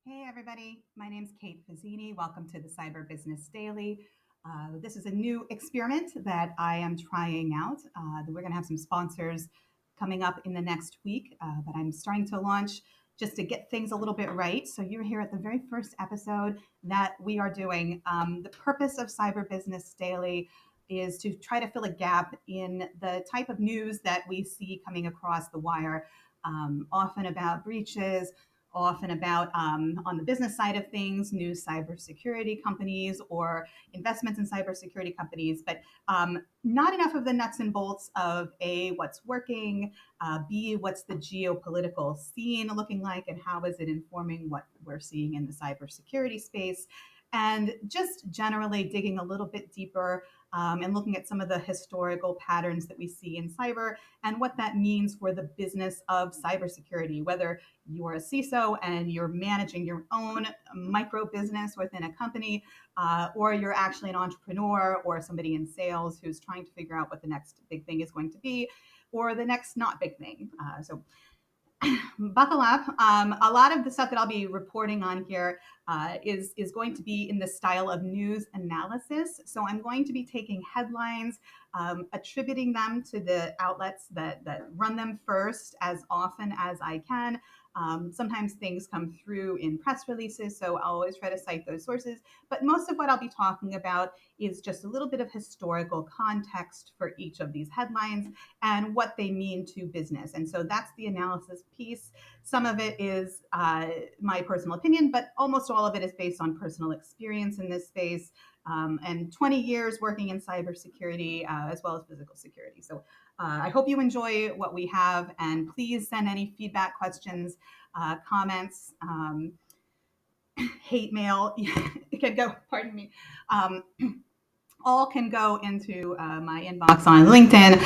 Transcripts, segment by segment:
Hey everybody, my name's Kate Fazzini. Welcome to the Cyber Business Daily. This is a new experiment that I am trying out. We're going to have some sponsors coming up in the next week, but I'm starting to launch just to get things a little bit right. So you're here at the very first episode that we are doing. The purpose of Cyber Business Daily is to try to fill a gap in the type of news that we see coming across the wire, often about breaches, often about on the business side of things, new cybersecurity companies or investments in cybersecurity companies, but not enough of the nuts and bolts of A, what's working, B, what's the geopolitical scene looking like, and how is it informing what we're seeing in the cybersecurity space, and just generally digging a little bit deeper and looking at some of the historical patterns that we see in cyber and what that means for the business of cybersecurity, whether you're a CISO and you're managing your own micro business within a company, or you're actually an entrepreneur or somebody in sales who's trying to figure out what the next big thing is going to be, or the next not big thing. So buckle up. A lot of the stuff that I'll be reporting on here is going to be in the style of news analysis. So I'm going to be taking headlines, attributing them to the outlets that run them first as often as I can. Sometimes things come through in press releases, so I'll always try to cite those sources. But most of what I'll be talking about is just a little bit of historical context for each of these headlines and what they mean to business. And so that's the analysis piece. Some of it is my personal opinion, but almost all of it is based on personal experience in this space and 20 years working in cybersecurity as well as physical security. So I hope you enjoy what we have, and please send any feedback, questions, comments, hate mail. It can go, pardon me. All can go into my inbox on LinkedIn.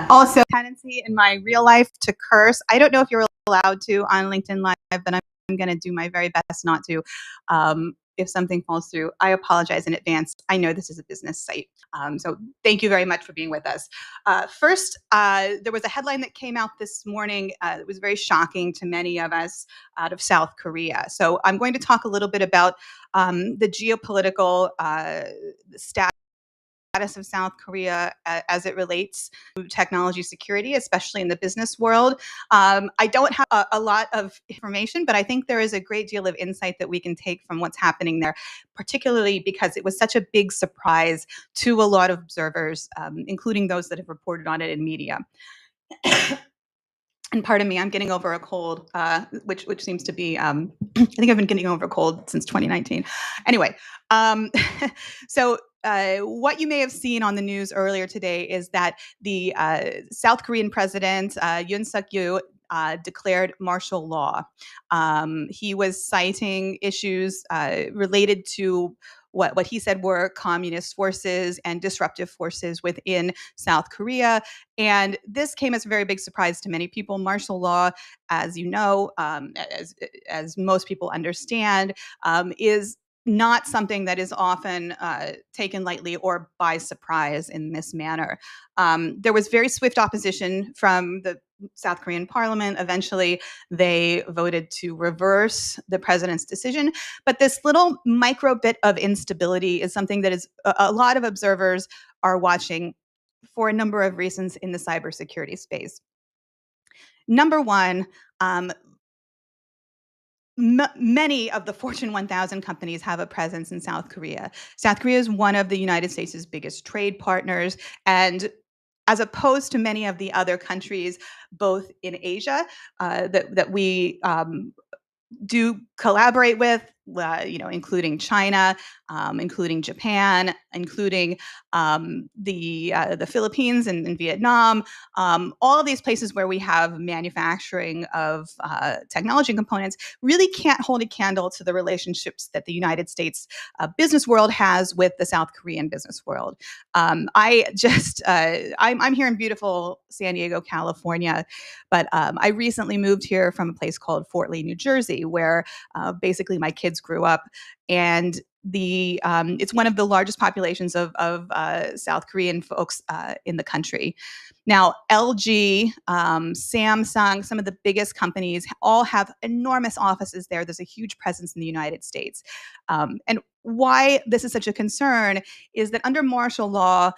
Also, tendency in my real life to curse. I don't know if you're allowed to on LinkedIn Live, but I'm going to do my very best not to. If something falls through, I apologize in advance. I know this is a business site. So thank you very much for being with us. First, there was a headline that came out this morning that was very shocking to many of us out of South Korea. So I'm going to talk a little bit about the geopolitical status of South Korea as it relates to technology security, especially in the business world. I don't have a lot of information, but I think there is a great deal of insight that we can take from what's happening there, particularly because it was such a big surprise to a lot of observers, including those that have reported on it in media. And pardon me, I'm getting over a cold, which seems to be, I think I've been getting over a cold since 2019. Anyway, so what you may have seen on the news earlier today is that the South Korean president, Yoon Suk-yeol, declared martial law. He was citing issues related to what he said were communist forces and disruptive forces within South Korea. And this came as a very big surprise to many people. Martial law, as you know, as most people understand, is not something that is often taken lightly or by surprise in this manner. There was very swift opposition from the South Korean parliament. Eventually, they voted to reverse the president's decision. But this little micro bit of instability is something that is a lot of observers are watching for a number of reasons in the cybersecurity space. Number one, many of the Fortune 1000 companies have a presence in South Korea. South Korea is one of the United States' biggest trade partners, and as opposed to many of the other countries, both in Asia that we do collaborate with, including China, including Japan, including the Philippines and Vietnam, all of these places where we have manufacturing of technology components really can't hold a candle to the relationships that the United States business world has with the South Korean business world. I'm here in beautiful San Diego, California, but I recently moved here from a place called Fort Lee, New Jersey, where basically my kids grew up. And it's one of the largest populations of South Korean folks in the country. Now, LG, Samsung, some of the biggest companies all have enormous offices there. There's a huge presence in the United States. And why this is such a concern is that under martial law,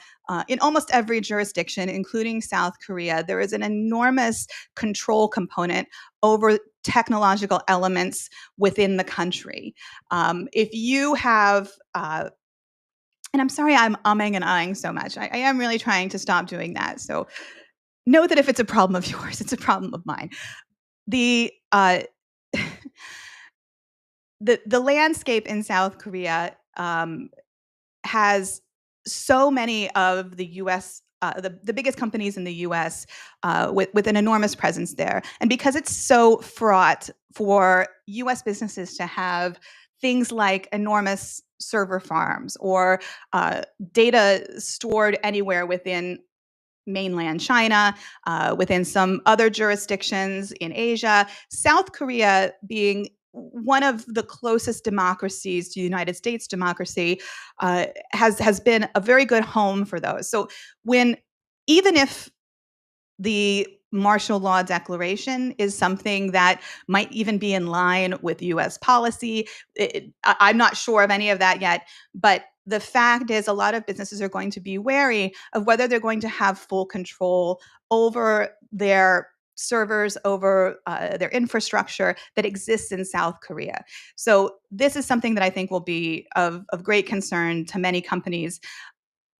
in almost every jurisdiction, including South Korea, there is an enormous control component over technological elements within the country. If you have and I'm sorry I'm umming and ahhing so much. I am really trying to stop doing that. So know that if it's a problem of yours, it's a problem of mine. The the landscape in South Korea has so many of the U.S. The biggest companies in the U.S. With an enormous presence there, and because it's so fraught for U.S. businesses to have things like enormous server farms or data stored anywhere within mainland China, within some other jurisdictions in Asia, South Korea being one of the closest democracies to the United States democracy has been a very good home for those. So even if the martial law declaration is something that might even be in line with U.S. policy. I'm not sure of any of that yet, but the fact is a lot of businesses are going to be wary of whether they're going to have full control over their servers, over their infrastructure that exists in South Korea. So this is something that I think will be of great concern to many companies,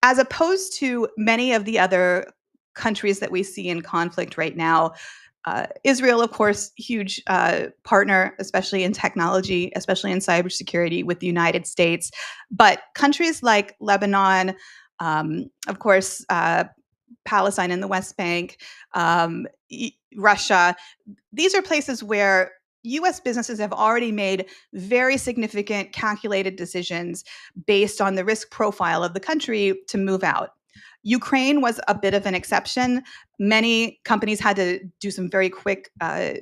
as opposed to many of the other countries that we see in conflict right now. Israel, of course, huge partner, especially in technology, especially in cybersecurity with the United States. But countries like Lebanon, of course, Palestine and the West Bank, Russia, these are places where U.S. businesses have already made very significant calculated decisions based on the risk profile of the country to move out. Ukraine was a bit of an exception. Many companies had to do some very quick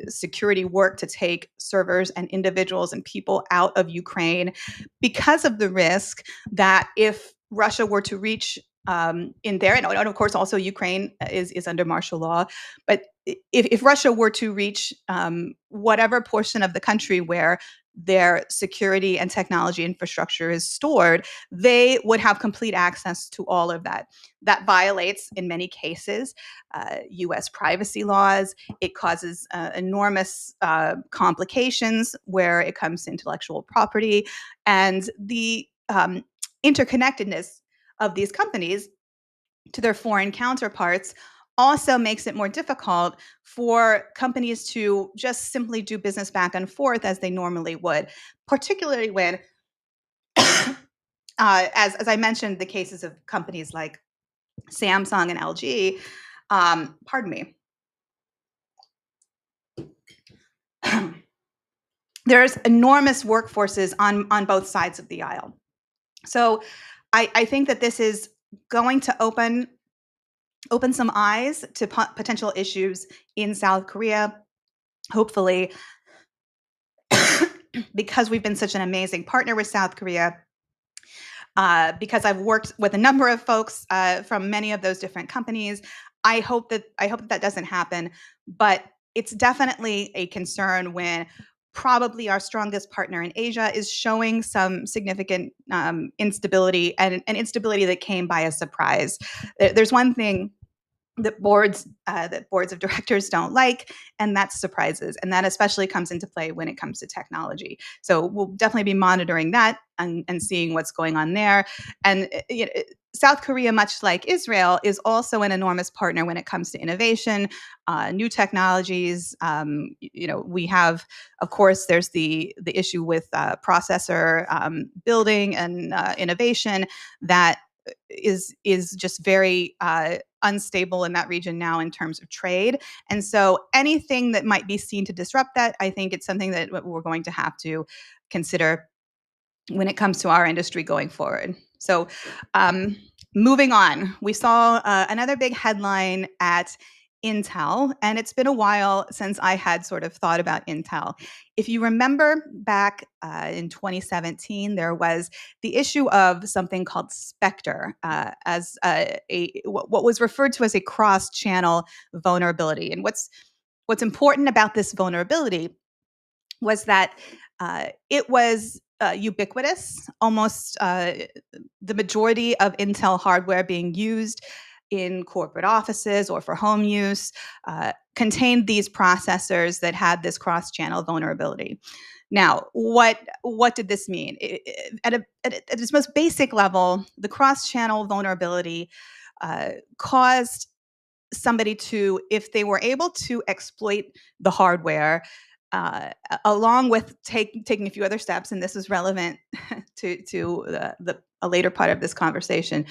security work to take servers and individuals and people out of Ukraine because of the risk that if Russia were to reach in there, and of course also Ukraine is under martial law, but if Russia were to reach whatever portion of the country where their security and technology infrastructure is stored, they would have complete access to all of that. That violates, in many cases, U.S. privacy laws. It causes enormous complications where it comes to intellectual property, and the interconnectedness of these companies to their foreign counterparts also makes it more difficult for companies to just simply do business back and forth as they normally would, particularly when, as I mentioned, the cases of companies like Samsung and LG, pardon me, there's enormous workforces on both sides of the aisle. So I think that this is going to open some eyes to potential issues in South Korea, hopefully, because we've been such an amazing partner with South Korea, because I've worked with a number of folks from many of those different companies. I hope that doesn't happen, but it's definitely a concern when probably our strongest partner in Asia is showing some significant instability, and an instability that came by a surprise. There's one thing that boards of directors don't like, and that's surprises, and that especially comes into play when it comes to technology. So we'll definitely be monitoring that and seeing what's going on there. And South Korea, much like Israel, is also an enormous partner when it comes to innovation, new technologies. We have, of course, there's the issue with processor building and innovation that is just very unstable in that region now in terms of trade. And so anything that might be seen to disrupt that, I think it's something that we're going to have to consider when it comes to our industry going forward. So moving on, we saw another big headline at Intel, and it's been a while since I had sort of thought about Intel. If you remember back in 2017, there was the issue of something called Spectre as what was referred to as a cross-channel vulnerability. And what's important about this vulnerability was that it was ubiquitous, almost the majority of Intel hardware being used in corporate offices or for home use contained these processors that had this cross-channel vulnerability. Now, what did this mean? At its most basic level, the cross-channel vulnerability caused somebody to, if they were able to exploit the hardware, along with taking a few other steps, and this is relevant to a later part of this conversation,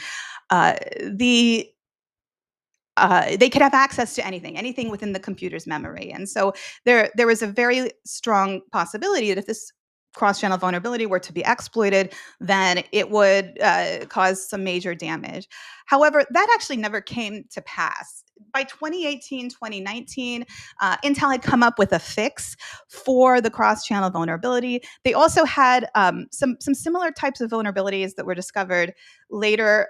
they could have access to anything within the computer's memory. And so there was a very strong possibility that if this cross-channel vulnerability were to be exploited, then it would cause some major damage. However, that actually never came to pass. By 2018, 2019, Intel had come up with a fix for the cross-channel vulnerability. They also had some similar types of vulnerabilities that were discovered later,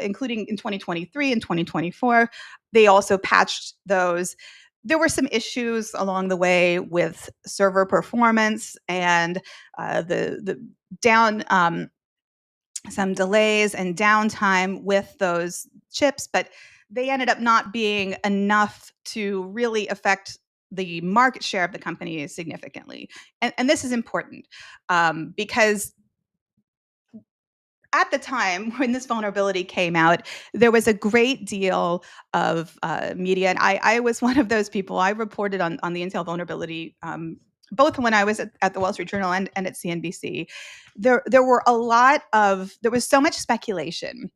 including in 2023 and 2024. They also patched those. There were some issues along the way with server performance and the down some delays and downtime with those chips, but they ended up not being enough to really affect the market share of the company significantly. And this is important because at the time when this vulnerability came out, there was a great deal of media, and I was one of those people. I reported on the Intel vulnerability both when I was at the Wall Street Journal and at CNBC. There was so much speculation,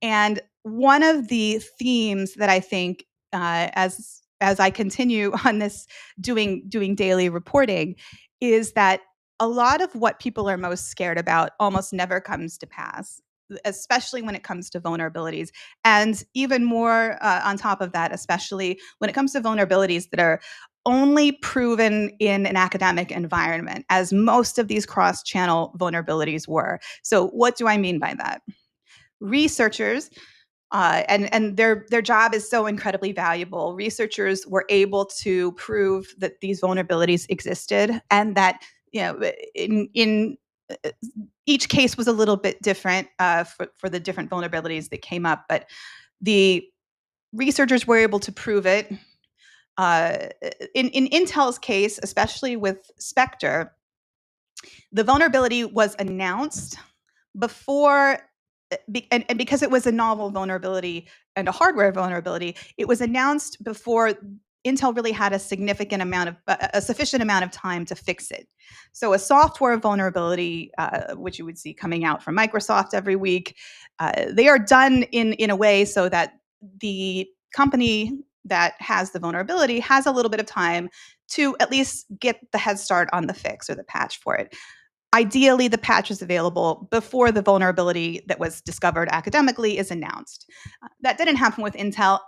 and one of the themes that I think as I continue on this doing daily reporting is that a lot of what people are most scared about almost never comes to pass, especially when it comes to vulnerabilities. And even more on top of that, especially when it comes to vulnerabilities that are only proven in an academic environment, as most of these cross-channel vulnerabilities were. So what do I mean by that? Researchers and their job is so incredibly valuable. Researchers were able to prove that these vulnerabilities existed, and that in each case was a little bit different for the different vulnerabilities that came up, but the researchers were able to prove it. In Intel's case, especially with Spectre, the vulnerability was announced before, and because it was a novel vulnerability and a hardware vulnerability, it was announced before Intel really had a sufficient amount of time to fix it. So a software vulnerability, which you would see coming out from Microsoft every week, they are done in a way so that the company that has the vulnerability has a little bit of time to at least get the head start on the fix or the patch for it. Ideally, the patch is available before the vulnerability that was discovered academically is announced. That didn't happen with Intel,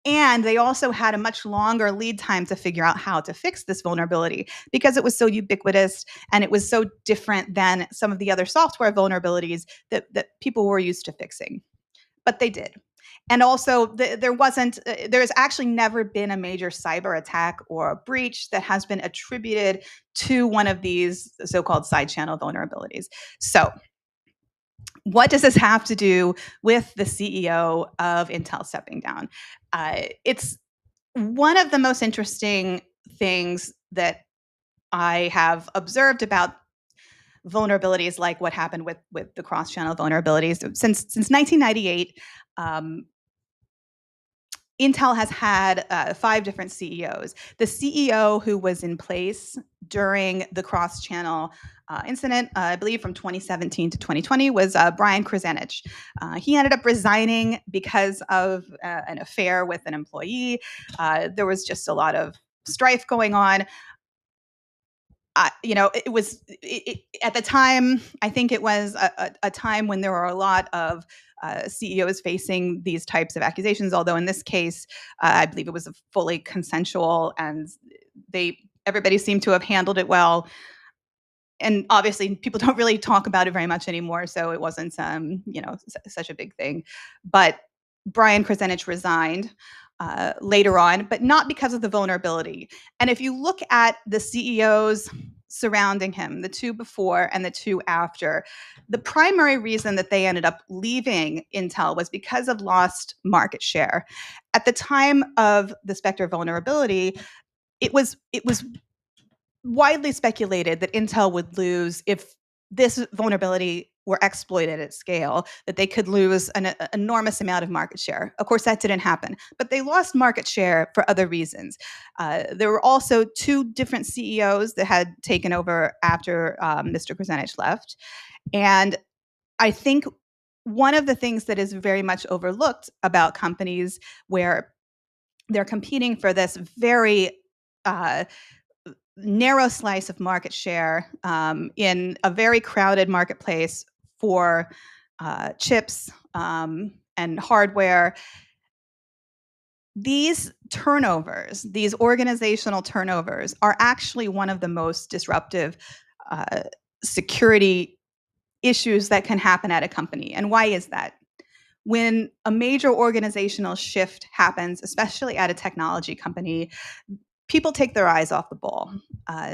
and they also had a much longer lead time to figure out how to fix this vulnerability because it was so ubiquitous and it was so different than some of the other software vulnerabilities that people were used to fixing. But they did. And also, there's actually never been a major cyber attack or a breach that has been attributed to one of these so-called side channel vulnerabilities. So what does this have to do with the CEO of Intel stepping down? It's one of the most interesting things that I have observed about vulnerabilities like what happened with the cross-channel vulnerabilities. Since 1998, Intel has had 5 different CEOs. The CEO who was in place during the cross-channel incident, I believe from 2017 to 2020, was Brian Krzanich. He ended up resigning because of an affair with an employee. There was just a lot of strife going on. it was at the time. I think it was a time when there were a lot of CEOs facing these types of accusations. Although in this case, I believe it was fully consensual, and everybody seemed to have handled it well. And obviously, people don't really talk about it very much anymore, so it wasn't such a big thing. But Brian Krasenich resigned later on, but not because of the vulnerability. And if you look at the CEOs surrounding him, the two before and the two after, the primary reason that they ended up leaving Intel was because of lost market share. At the time of the Spectre vulnerability, it was widely speculated that Intel would lose if this vulnerability were exploited at scale, that they could lose an enormous amount of market share. Of course, that didn't happen, but they lost market share for other reasons. There were also two different CEOs that had taken over after Mr. Krasenich left. And I think one of the things that is very much overlooked about companies where they're competing for this very narrow slice of market share in a very crowded marketplace for chips and hardware. These turnovers, these organizational turnovers, are actually one of the most disruptive security issues that can happen at a company. And why is that? When a major organizational shift happens, especially at a technology company, people take their eyes off the ball.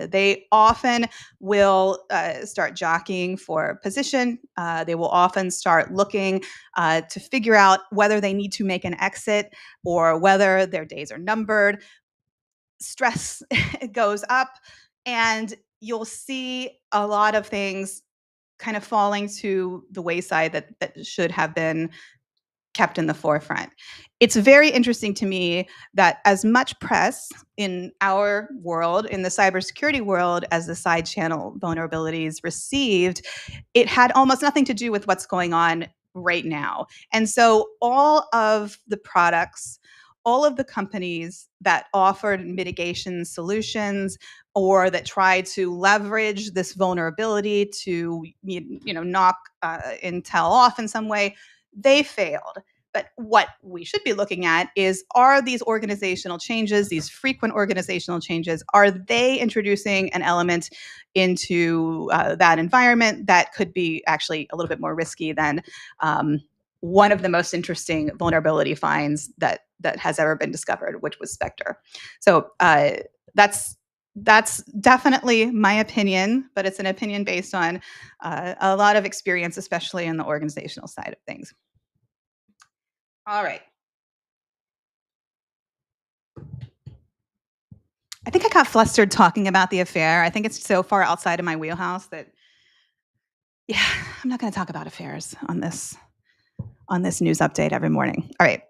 They often will start jockeying for position. They will often start looking to figure out whether they need to make an exit or whether their days are numbered. Stress goes up, and you'll see a lot of things kind of falling to the wayside that should have been kept in the forefront. It's very interesting to me that as much press in our world, in the cybersecurity world, as the side channel vulnerabilities received, it had almost nothing to do with what's going on right now. And so all of the products, all of the companies that offered mitigation solutions or that tried to leverage this vulnerability to knock Intel off in some way, they failed. But what we should be looking at is, are these organizational changes, these frequent organizational changes, are they introducing an element into that environment that could be actually a little bit more risky than one of the most interesting vulnerability finds that has ever been discovered, which was Spectre. So that's definitely my opinion, but it's an opinion based on a lot of experience, especially in the organizational side of things. All right. I think I got flustered talking about the affair. I think it's so far outside of my wheelhouse that, yeah, I'm not going to talk about affairs on this news update every morning. All right.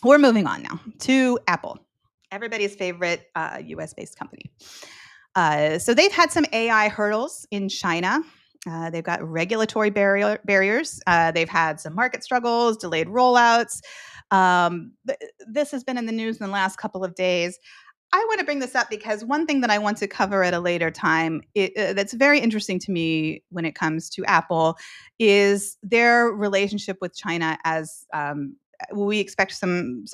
We're moving on now to Apple, everybody's favorite US-based company. So they've had some AI hurdles in China. They've got regulatory barriers. They've had some market struggles, delayed rollouts. This has been in the news in the last couple of days. I want to bring this up because one thing that I want to cover at a later time that's very interesting to me when it comes to Apple is their relationship with China. As we expect some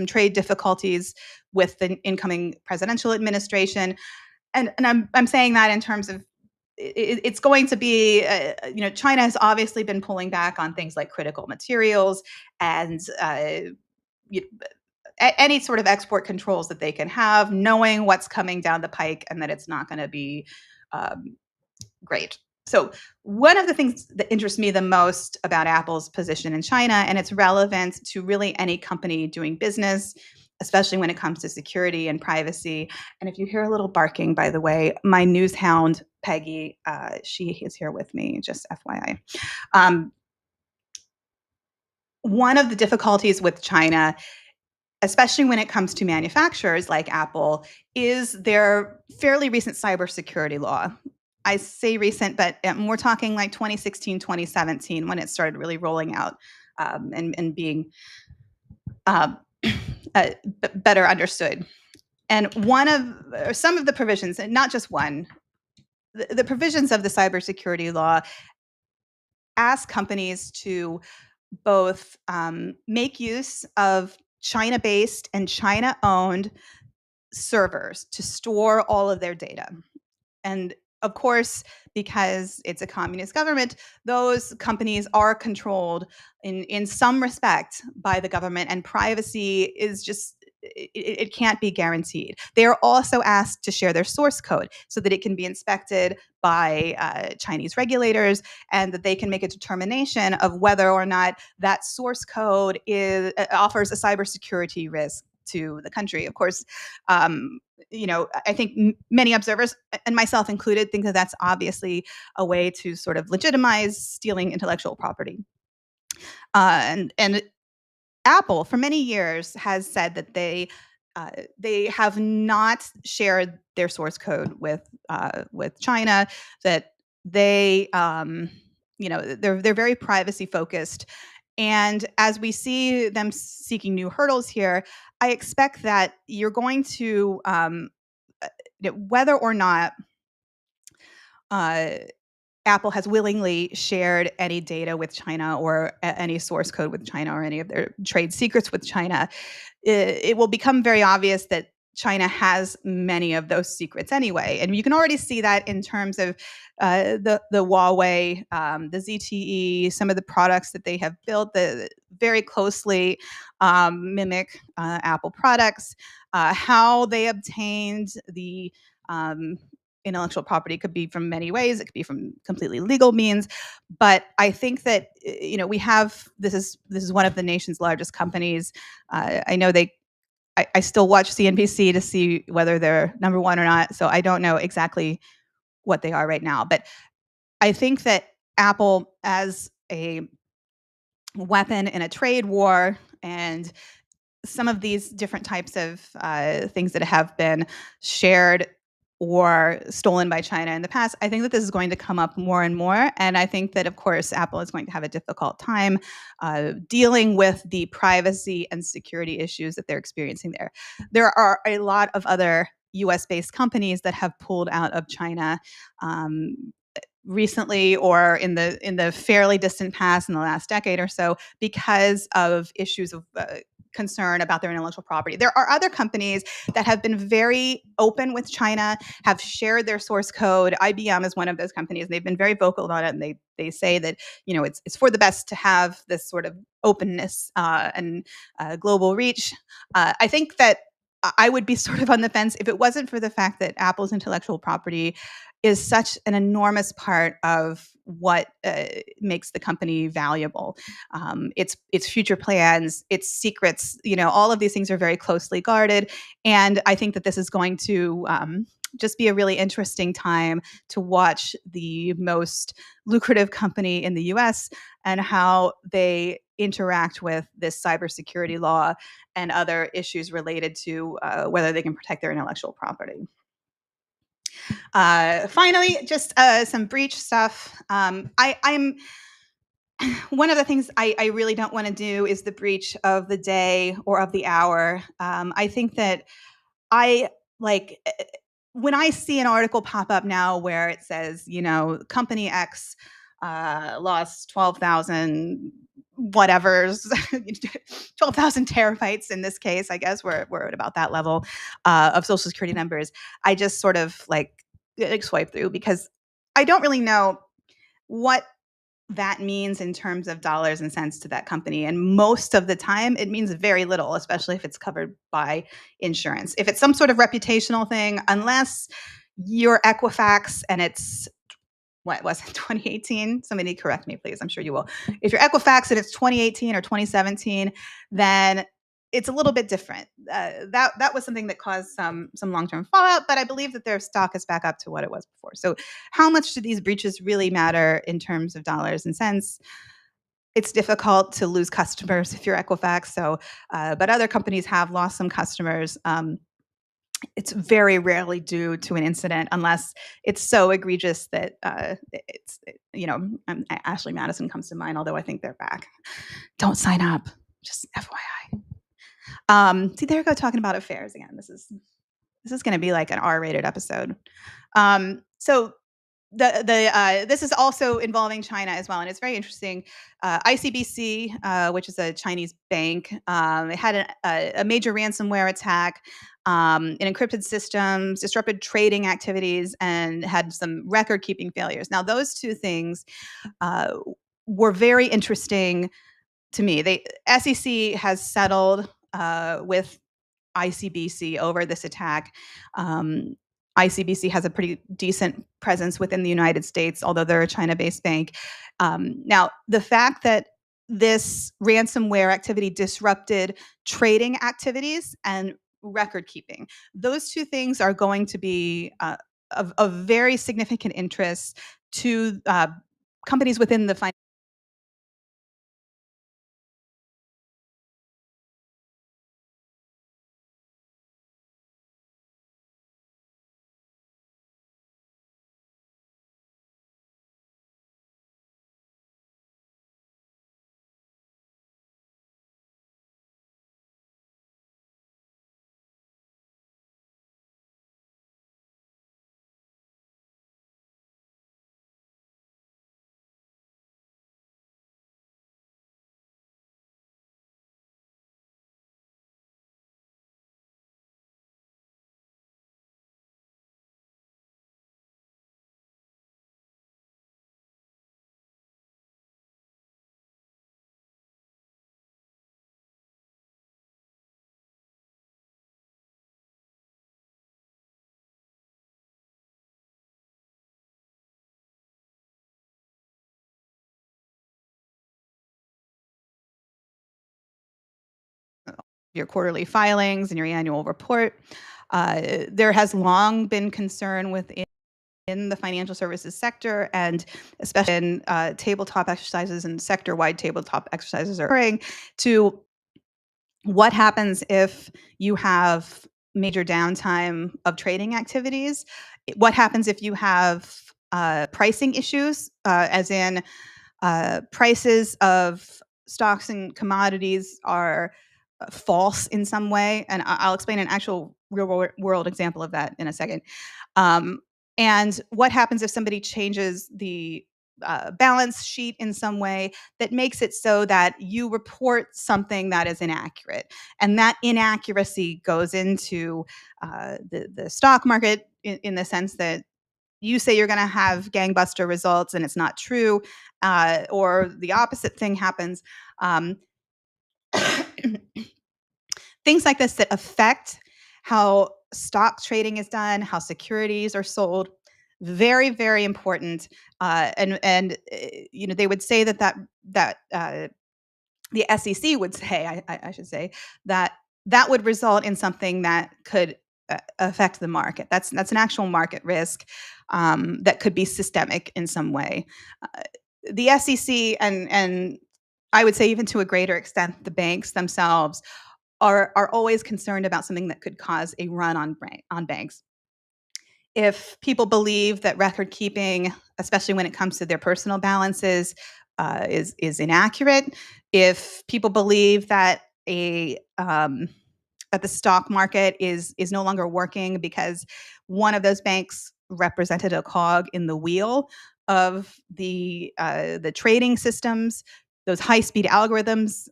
trade difficulties with the incoming presidential administration, and I'm saying that in terms of it's going to be, China has obviously been pulling back on things like critical materials and any sort of export controls that they can have, knowing what's coming down the pike and that it's not going to be great. So one of the things that interests me the most about Apple's position in China, and it's relevant to really any company doing business, especially when it comes to security and privacy. And if you hear a little barking, by the way, my news hound, Peggy, she is here with me, just FYI. One of the difficulties with China, especially when it comes to manufacturers like Apple, is their fairly recent cybersecurity law. I say recent, but we're talking like 2016, 2017, when it started really rolling out and being better understood. And some of the provisions, and not just one, the provisions of the cybersecurity law ask companies to both make use of China-based and China-owned servers to store all of their data. And of course, because it's a communist government, those companies are controlled in some respect by the government, and privacy is just it can't be guaranteed. They are also asked to share their source code so that it can be inspected by Chinese regulators, and that they can make a determination of whether or not that source code offers a cybersecurity risk to the country. Of course, I think many observers, and myself included, think that that's obviously a way to sort of legitimize stealing intellectual property. And Apple, for many years, has said that they have not shared their source code with China. That they're very privacy focused. And as we see them seeking new hurdles here, I expect that you're going to whether or not uh, Apple has willingly shared any data with China, or any source code with China, or any of their trade secrets with China, it will become very obvious that China has many of those secrets anyway. And you can already see that in terms of the Huawei, the ZTE, some of the products that they have built that very closely mimic Apple products, how they obtained the intellectual property could be from many ways. It could be from completely legal means, but I think that we have this is one of the nation's largest companies. I know I still watch CNBC to see whether they're number one or not, so I don't know exactly what they are right now. But I think that Apple, as a weapon in a trade war, and some of these different types of things that have been shared or stolen by China in the past, I think that this is going to come up more and more. And I think that, of course, Apple is going to have a difficult time dealing with the privacy and security issues that they're experiencing there. There are a lot of other US-based companies that have pulled out of China recently, or in the fairly distant past, in the last decade or so, because of issues of concern about their intellectual property. There are other companies that have been very open with China, have shared their source code. IBM is one of those companies, and they've been very vocal about it. And they say that it's for the best to have this sort of openness and global reach. I think that I would be sort of on the fence if it wasn't for the fact that Apple's intellectual property is such an enormous part of what makes the company valuable. Its future plans, its secrets, all of these things are very closely guarded. And I think that this is going to just be a really interesting time to watch the most lucrative company in the US and how they interact with this cybersecurity law and other issues related to whether they can protect their intellectual property. Finally, just some breach stuff. I'm one of the things I really don't want to do is the breach of the day or of the hour. I think that I like when I see an article pop up now where it says, company X lost 12,000 whatever's 12,000 terabytes in this case. I guess we're at about that level of social security numbers. I just sort of like swipe through, because I don't really know what that means in terms of dollars and cents to that company. And most of the time, it means very little, especially if it's covered by insurance. If it's some sort of reputational thing, unless you're Equifax and it's, what was it, 2018? Somebody correct me, please. I'm sure you will. If you're Equifax and it's 2018 or 2017, then it's a little bit different. That was something that caused some long-term fallout, but I believe that their stock is back up to what it was before. So how much do these breaches really matter in terms of dollars and cents? It's difficult to lose customers if you're Equifax. So, but other companies have lost some customers. It's very rarely due to an incident, unless it's so egregious that Ashley Madison comes to mind, although I think they're back. Don't sign up, just FYI. See, there we go, talking about affairs again. This is going to be like an R-rated episode. So this is also involving China as well, and it's very interesting. ICBC, which is a Chinese bank, it had a major ransomware attack. It encrypted systems, disrupted trading activities, and had some record-keeping failures. Now, those two things uh, were very interesting to me. The SEC has settled with ICBC over this attack. Um, ICBC has a pretty decent presence within the United States, although they're a China-based bank. Now, the fact that this ransomware activity disrupted trading activities and record keeping, those two things are going to be of very significant interest to companies within the your quarterly filings and your annual report. There has long been concern within the financial services sector, and especially in tabletop exercises and sector-wide tabletop exercises are occurring to what happens if you have major downtime of trading activities? What happens if you have pricing issues, as in prices of stocks and commodities are false in some way? And I'll explain an actual real world example of that in a second. Um, and what happens if somebody changes the balance sheet in some way that makes it so that you report something that is inaccurate, and that inaccuracy goes into the stock market in the sense that you say you're going to have gangbuster results and it's not true, or the opposite thing happens. Um, things like this that affect how stock trading is done, how securities are sold. Very, very important. They would say that the SEC would say, I should say, that that would result in something that could affect the market. That's an actual market risk that could be systemic in some way. The SEC and I would say even to a greater extent, the banks themselves are always concerned about something that could cause a run on banks. If people believe that record keeping, especially when it comes to their personal balances, is inaccurate, if people believe that that the stock market is no longer working because one of those banks represented a cog in the wheel of the trading systems, those high speed algorithms,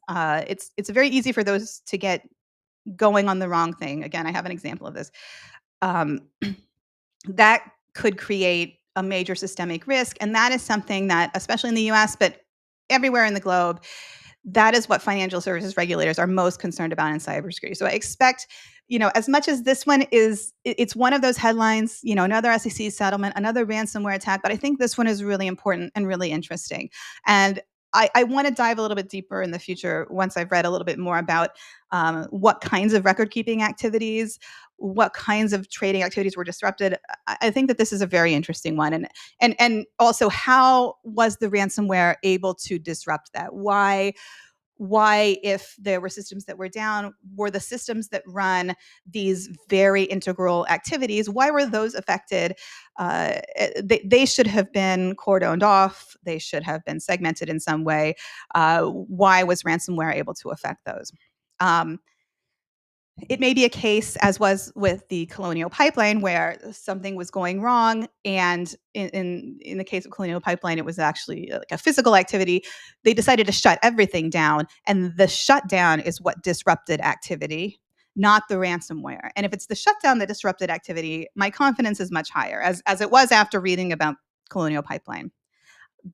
it's very easy for those to get going on the wrong thing. Again, I have an example of this. Um, that could create a major systemic risk. And that is something that, especially in the US, but everywhere in the globe, that is what financial services regulators are most concerned about in cybersecurity. So I expect, as much as this one it's one of those headlines, another SEC settlement, another ransomware attack, but I think this one is really important and really interesting. And I want to dive a little bit deeper in the future once I've read a little bit more about what kinds of record keeping activities, what kinds of trading activities were disrupted. I think that this is a very interesting one, and also how was the ransomware able to disrupt that? Why, if there were systems that were down, were the systems that run these very integral activities, why were those affected? They should have been cordoned off. They should have been segmented in some way. Why was ransomware able to affect those? Um, It may be a case, as was with the Colonial Pipeline, where something was going wrong, and in the case of Colonial Pipeline, it was actually like a physical activity. They decided to shut everything down, and the shutdown is what disrupted activity, not the ransomware. And if it's the shutdown that disrupted activity, my confidence is much higher, as it was after reading about Colonial Pipeline,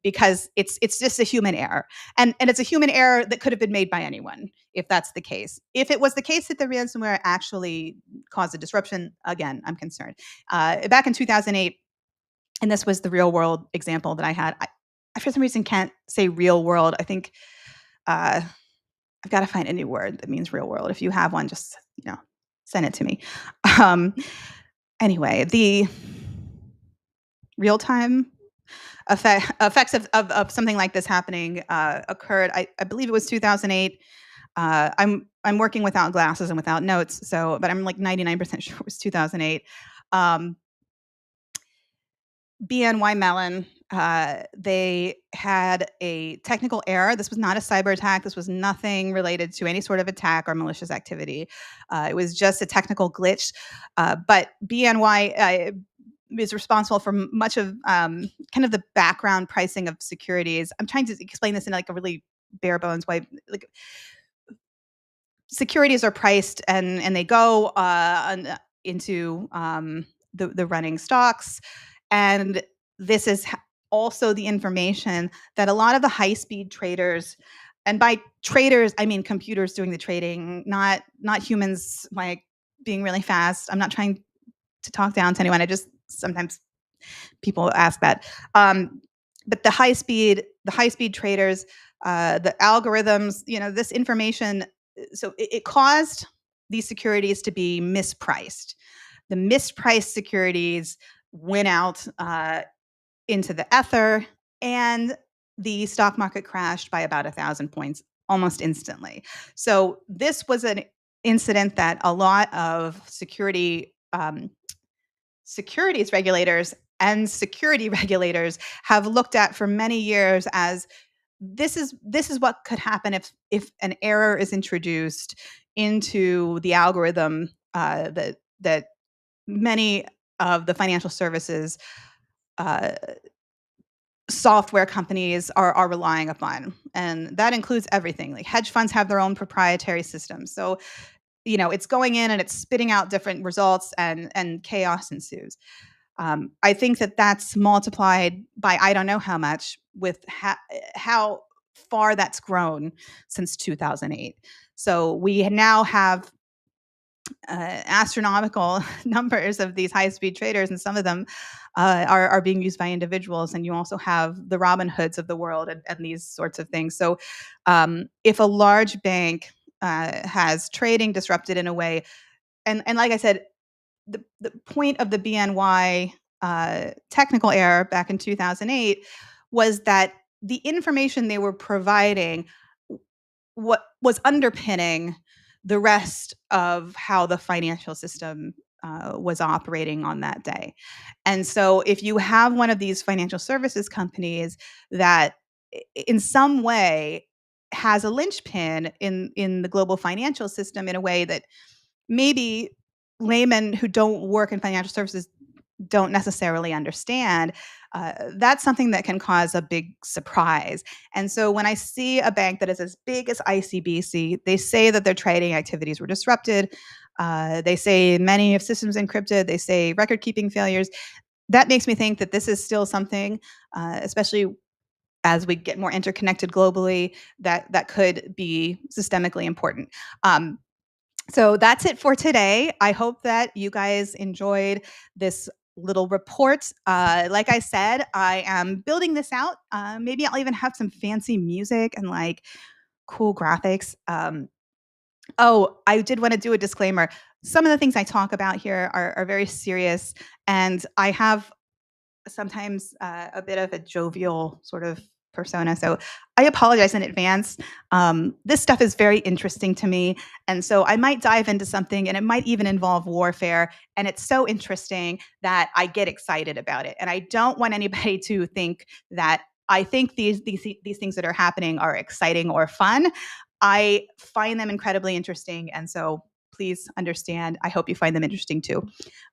because it's just a human error, and it's a human error that could have been made by anyone if that's the case. If it was the case that the ransomware actually caused a disruption, again, I'm concerned. Back in 2008, and this was the real world example that I had. I for some reason can't say real world. I think I've got to find a new word that means real world. If you have one, just send it to me. Um, anyway, the real time effects of something like this happening occurred. I believe it was 2008. I'm working without glasses and without notes, but I'm like 99% sure it was 2008. BNY Mellon, they had a technical error. This was not a cyber attack. This was nothing related to any sort of attack or malicious activity. It was just a technical glitch. But BNY is responsible for much of kind of the background pricing of securities. I'm trying to explain this in like a really bare bones way. Like, securities are priced and they go into the running stocks, and this is also the information that a lot of the high-speed traders, and by traders I mean computers doing the trading, not humans like being really fast. I'm not trying to talk down to anyone. I just sometimes people ask that. But the high speed traders, the algorithms, this information, so it caused these securities to be mispriced. The mispriced securities went out into the ether, and the stock market crashed by about 1,000 points almost instantly. So this was an incident that a lot of securities regulators and security regulators have looked at for many years as this is what could happen if an error is introduced into the algorithm that many of the financial services uh, software companies are relying upon, and that includes everything. Like hedge funds have their own proprietary systems, so it's going in and it's spitting out different results, and chaos ensues. I think that that's multiplied by I don't know how much with how far that's grown since 2008. So we now have astronomical numbers of these high-speed traders, and some of them are being used by individuals. And you also have the Robin Hoods of the world and these sorts of things. So if a large bank has trading disrupted in a way, and like I said, the point of the BNY technical error back in 2008 was that the information they were providing what was underpinning the rest of how the financial system was operating on that day. And so if you have one of these financial services companies that in some way has a linchpin in the global financial system in a way that maybe laymen who don't work in financial services don't necessarily understand, that's something that can cause a big surprise. And so when I see a bank that is as big as ICBC, they say that their trading activities were disrupted. They say many of systems encrypted. They say record-keeping failures. That makes me think that this is still something, especially as we get more interconnected globally, that could be systemically important. So that's it for today. I hope that you guys enjoyed this little report. Like I said, I am building this out. Maybe I'll even have some fancy music and like cool graphics. Oh, I did want to do a disclaimer. Some of the things I talk about here are very serious, and I have sometimes a bit of a jovial sort of persona. So I apologize in advance. This stuff is very interesting to me. And so I might dive into something and it might even involve warfare. And it's so interesting that I get excited about it. And I don't want anybody to think that I think these things that are happening are exciting or fun. I find them incredibly interesting. And so please understand. I hope you find them interesting too.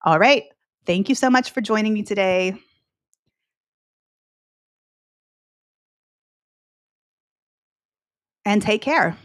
All right. Thank you so much for joining me today. And take care.